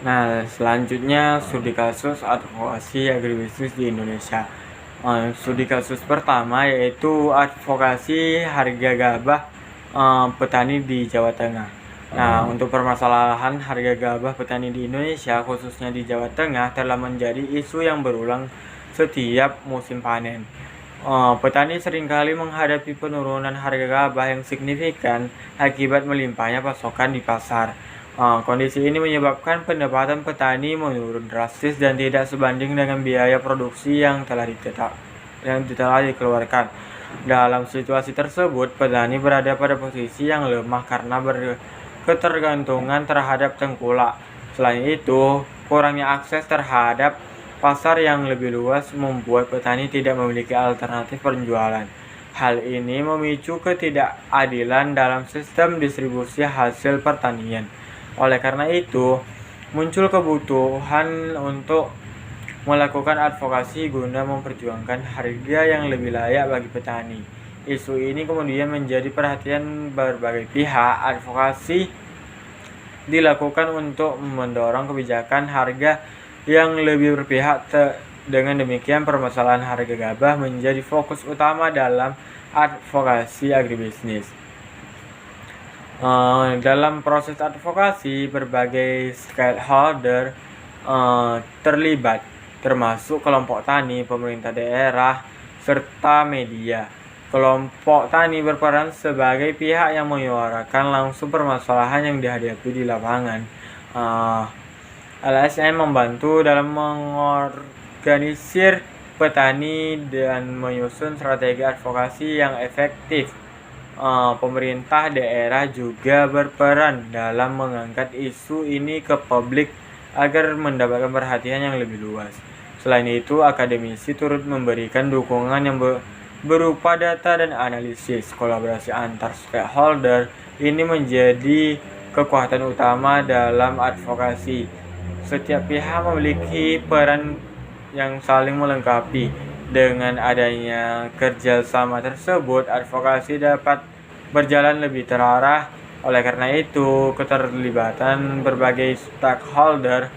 Nah, selanjutnya studi kasus advokasi agribisnis di Indonesia. Studi kasus pertama yaitu advokasi harga gabah petani di Jawa Tengah. Nah, untuk permasalahan harga gabah petani di Indonesia, khususnya di Jawa Tengah, telah menjadi isu yang berulang setiap musim panen. Petani seringkali menghadapi penurunan harga gabah yang signifikan akibat melimpahnya pasokan di pasar. Kondisi ini menyebabkan pendapatan petani menurun drastis dan tidak sebanding dengan biaya produksi yang telah dikeluarkan. Dalam situasi tersebut, petani berada pada posisi yang lemah karena ketergantungan terhadap tengkulak. Selain itu, kurangnya akses terhadap pasar yang lebih luas membuat petani tidak memiliki alternatif penjualan. Hal ini memicu ketidakadilan dalam sistem distribusi hasil pertanian. Oleh karena itu, muncul kebutuhan untuk melakukan advokasi guna memperjuangkan harga yang lebih layak bagi petani. Isu ini kemudian menjadi perhatian berbagai pihak. Advokasi dilakukan untuk mendorong kebijakan harga yang lebih berpihak. Dengan demikian, permasalahan harga gabah menjadi fokus utama dalam advokasi agribisnis. Dalam proses advokasi, berbagai stakeholder terlibat, termasuk kelompok tani, pemerintah daerah, serta media. Kelompok tani berperan sebagai pihak yang menyuarakan langsung permasalahan yang dihadapi di lapangan. LSM membantu dalam mengorganisir petani dan menyusun strategi advokasi yang efektif. Pemerintah daerah juga berperan dalam mengangkat isu ini ke publik agar mendapatkan perhatian yang lebih luas. Selain itu, akademisi turut memberikan dukungan yang berupa data dan analisis. Kolaborasi antar stakeholder ini menjadi kekuatan utama dalam advokasi. Setiap pihak memiliki peran yang saling melengkapi. Dengan adanya kerjasama tersebut, advokasi dapat berjalan lebih terarah. Oleh karena itu, keterlibatan berbagai stakeholder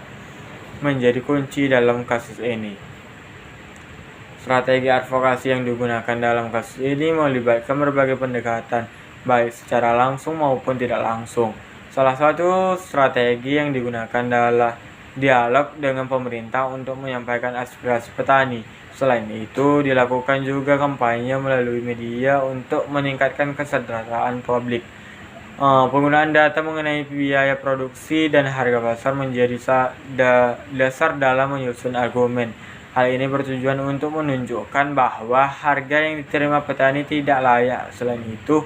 menjadi kunci dalam kasus ini. Strategi advokasi yang digunakan dalam kasus ini melibatkan berbagai pendekatan, baik secara langsung maupun tidak langsung. Salah satu strategi yang digunakan adalah dialog dengan pemerintah untuk menyampaikan aspirasi petani. Selain itu, dilakukan juga kampanye melalui media untuk meningkatkan kesadaran publik. Penggunaan data mengenai biaya produksi dan harga pasar menjadi dasar dalam menyusun argumen. Hal ini bertujuan untuk menunjukkan bahwa harga yang diterima petani tidak layak. Selain itu,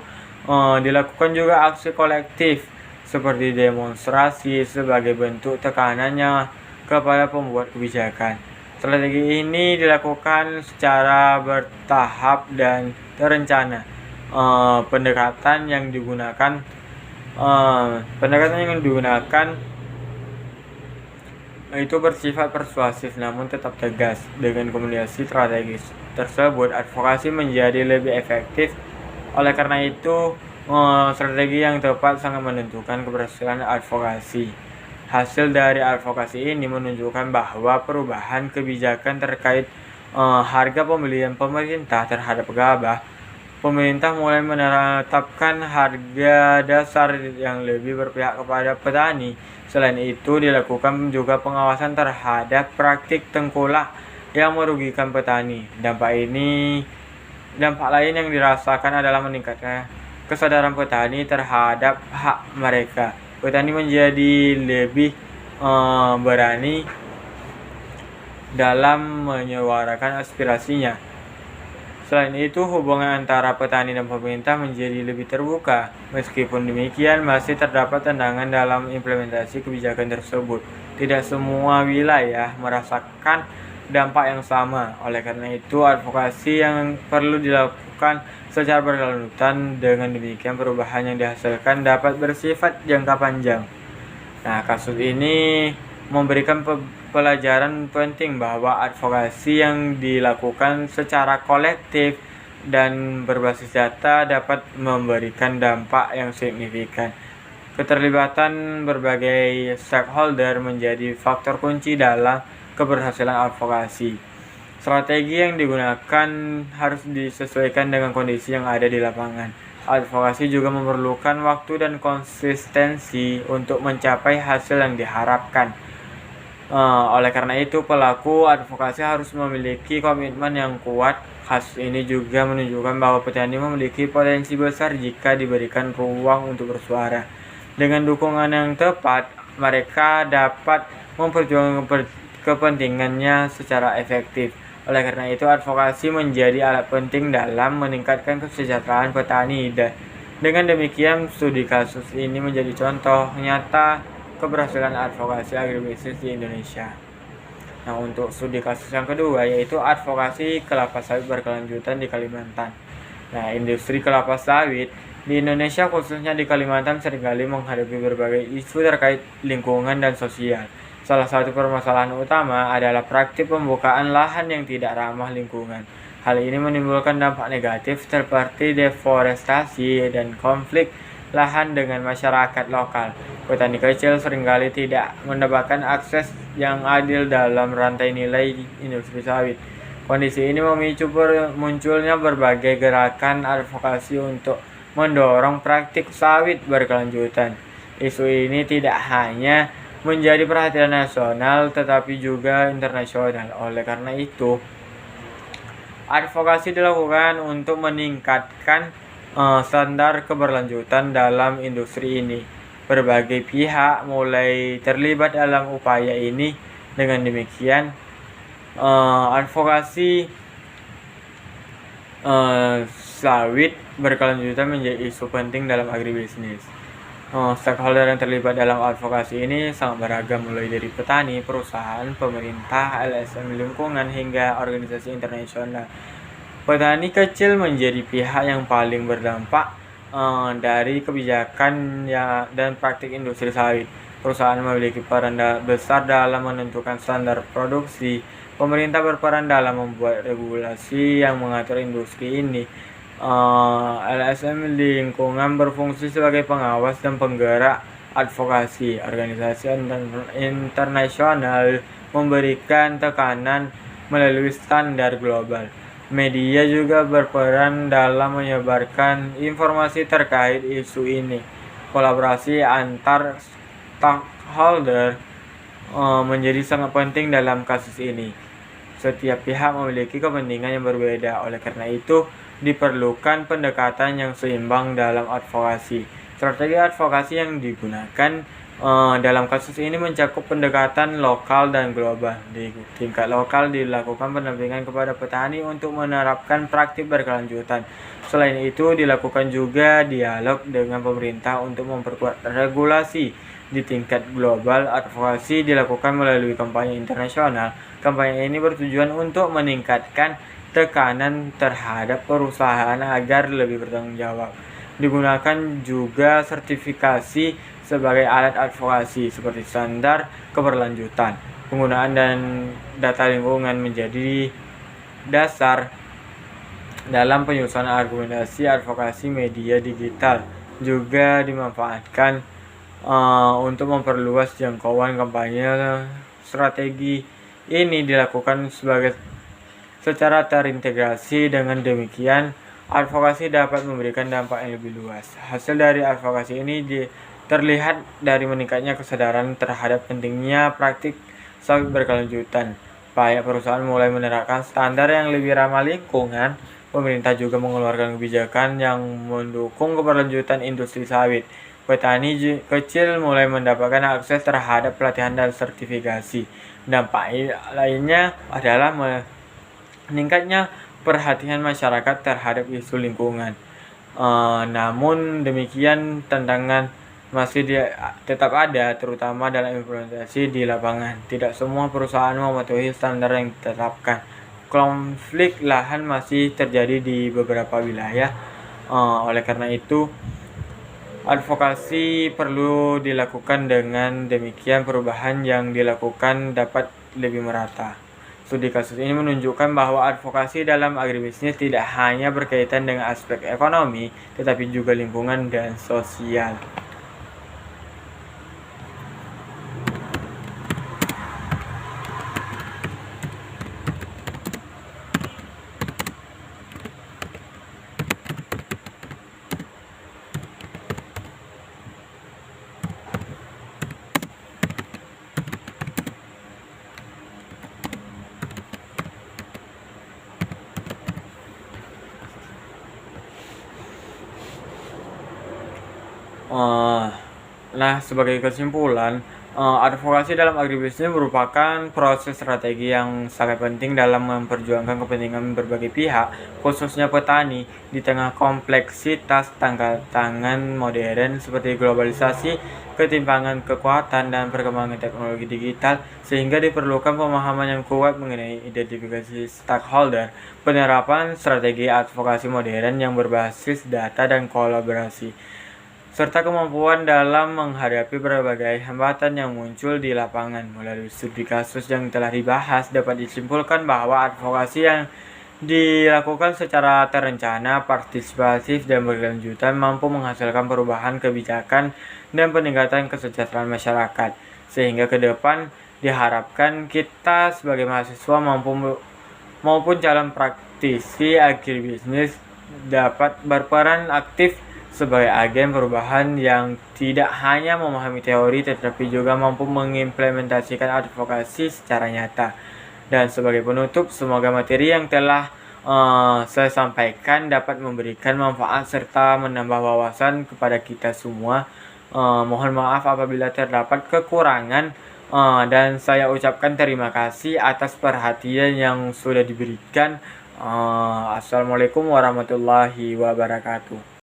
dilakukan juga aksi kolektif seperti demonstrasi sebagai bentuk tekanannya kepada pembuat kebijakan. Strategi ini dilakukan secara bertahap dan terencana. Pendekatan yang digunakan itu bersifat persuasif namun tetap tegas. Dengan komunikasi strategis tersebut, advokasi menjadi lebih efektif. Oleh karena itu, strategi yang tepat sangat menentukan keberhasilan advokasi. Hasil dari advokasi ini menunjukkan bahwa perubahan kebijakan terkait harga pembelian pemerintah terhadap gabah. Pemerintah mulai menetapkan harga dasar yang lebih berpihak kepada petani. Selain itu, dilakukan juga pengawasan terhadap praktik tengkulak yang merugikan petani. Dampak lain yang dirasakan adalah meningkatnya kesadaran petani terhadap hak mereka. Petani menjadi lebih berani dalam menyuarakan aspirasinya. Selain itu, hubungan antara petani dan pemerintah menjadi lebih terbuka. Meskipun demikian, masih terdapat tantangan dalam implementasi kebijakan tersebut. Tidak semua wilayah merasakan dampak yang sama. Oleh karena itu, advokasi yang perlu dilakukan secara berkelanjutan. Dengan demikian, perubahan yang dihasilkan dapat bersifat jangka panjang. Nah, kasus ini memberikan pelajaran penting bahwa advokasi yang dilakukan secara kolektif dan berbasis data dapat memberikan dampak yang signifikan. Keterlibatan berbagai stakeholder menjadi faktor kunci dalam keberhasilan advokasi. Strategi yang digunakan harus disesuaikan dengan kondisi yang ada di lapangan. Advokasi juga memerlukan waktu dan konsistensi untuk mencapai hasil yang diharapkan. Oleh karena itu, pelaku advokasi harus memiliki komitmen yang kuat. Kasus ini juga menunjukkan bahwa petani memiliki potensi besar jika diberikan ruang untuk bersuara. Dengan dukungan yang tepat, mereka dapat memperjuangkan kepentingannya secara efektif. Oleh karena itu, advokasi menjadi alat penting dalam meningkatkan kesejahteraan petani. Dengan demikian, studi kasus ini menjadi contoh nyata keberhasilan advokasi agribisnis di Indonesia. Nah, untuk studi kasus yang kedua yaitu advokasi kelapa sawit berkelanjutan di Kalimantan. Nah, industri kelapa sawit di Indonesia khususnya di Kalimantan seringkali menghadapi berbagai isu terkait lingkungan dan sosial. Salah satu permasalahan utama adalah praktik pembukaan lahan yang tidak ramah lingkungan. Hal ini menimbulkan dampak negatif seperti deforestasi dan konflik lahan dengan masyarakat lokal. Petani kecil seringkali tidak mendapatkan akses yang adil dalam rantai nilai industri sawit. Kondisi ini memicu munculnya berbagai gerakan advokasi untuk mendorong praktik sawit berkelanjutan. Isu ini tidak hanya menjadi perhatian nasional tetapi juga internasional. Oleh karena itu, advokasi dilakukan untuk meningkatkan standar keberlanjutan dalam industri ini. Berbagai pihak mulai terlibat dalam upaya ini. Dengan demikian, advokasi sawit berkelanjutan menjadi isu penting dalam agribisnis. Stakeholder yang terlibat dalam advokasi ini sangat beragam, mulai dari petani, perusahaan, pemerintah, LSM lingkungan, hingga organisasi internasional. Petani kecil menjadi pihak yang paling berdampak dari kebijakan dan praktik industri sawit. Perusahaan memiliki peran besar dalam menentukan standar produksi. Pemerintah berperan dalam membuat regulasi yang mengatur industri ini. LSM lingkungan berfungsi sebagai pengawas dan penggerak advokasi. Organisasi internasional memberikan tekanan melalui standar global. Media juga berperan dalam menyebarkan informasi terkait isu ini. Kolaborasi antar stakeholder menjadi sangat penting dalam kasus ini. Setiap pihak memiliki kepentingan yang berbeda, oleh karena itu diperlukan pendekatan yang seimbang dalam advokasi. Strategi advokasi yang digunakan dalam kasus ini mencakup pendekatan lokal dan global. Di tingkat lokal dilakukan pendampingan kepada petani untuk menerapkan praktik berkelanjutan. Selain itu, dilakukan juga dialog dengan pemerintah untuk memperkuat regulasi. Di tingkat global, advokasi dilakukan melalui kampanye internasional. Kampanye ini bertujuan untuk meningkatkan tekanan terhadap perusahaan agar lebih bertanggung jawab. Digunakan juga sertifikasi sebagai alat advokasi seperti standar keberlanjutan. Penggunaan dan data lingkungan menjadi dasar dalam penyusunan argumentasi advokasi. Media digital juga dimanfaatkan untuk memperluas jangkauan kampanye. Strategi ini dilakukan secara terintegrasi. Dengan demikian, advokasi dapat memberikan dampak yang lebih luas. Hasil dari advokasi ini terlihat dari meningkatnya kesadaran terhadap pentingnya praktik sawit berkelanjutan. Banyak perusahaan mulai menerapkan standar yang lebih ramah lingkungan. Pemerintah juga mengeluarkan kebijakan yang mendukung keberlanjutan industri sawit. Petani kecil mulai mendapatkan akses terhadap pelatihan dan sertifikasi. Dampak lainnya adalah meningkatnya perhatian masyarakat terhadap isu lingkungan. Namun demikian, tantangan masih tetap ada, terutama dalam implementasi di lapangan. Tidak semua perusahaan mematuhi standar yang ditetapkan. Konflik lahan masih terjadi di beberapa wilayah. Oleh karena itu, advokasi perlu dilakukan. Dengan demikian, perubahan yang dilakukan dapat lebih merata. Studi kasus ini menunjukkan bahwa advokasi dalam agribisnis tidak hanya berkaitan dengan aspek ekonomi, tetapi juga lingkungan dan sosial. Eh, Nah, sebagai kesimpulan, advokasi dalam agribisnis merupakan proses strategi yang sangat penting dalam memperjuangkan kepentingan berbagai pihak, khususnya petani, di tengah kompleksitas tantangan modern seperti globalisasi, ketimpangan kekuatan, dan perkembangan teknologi digital, sehingga diperlukan pemahaman yang kuat mengenai identifikasi stakeholder, penerapan strategi advokasi modern yang berbasis data dan kolaborasi, serta kemampuan dalam menghadapi berbagai hambatan yang muncul di lapangan. Melalui studi kasus yang telah dibahas, dapat disimpulkan bahwa advokasi yang dilakukan secara terencana, partisipatif, dan berkelanjutan mampu menghasilkan perubahan kebijakan dan peningkatan kesejahteraan masyarakat. Sehingga ke depan diharapkan kita sebagai mahasiswa maupun calon praktisi agribisnis dapat berperan aktif sebagai agen perubahan yang tidak hanya memahami teori tetapi juga mampu mengimplementasikan advokasi secara nyata. Dan sebagai penutup, semoga materi yang telah saya sampaikan dapat memberikan manfaat serta menambah wawasan kepada kita semua. Mohon maaf apabila terdapat kekurangan, dan saya ucapkan terima kasih atas perhatian yang sudah diberikan. Assalamualaikum warahmatullahi wabarakatuh.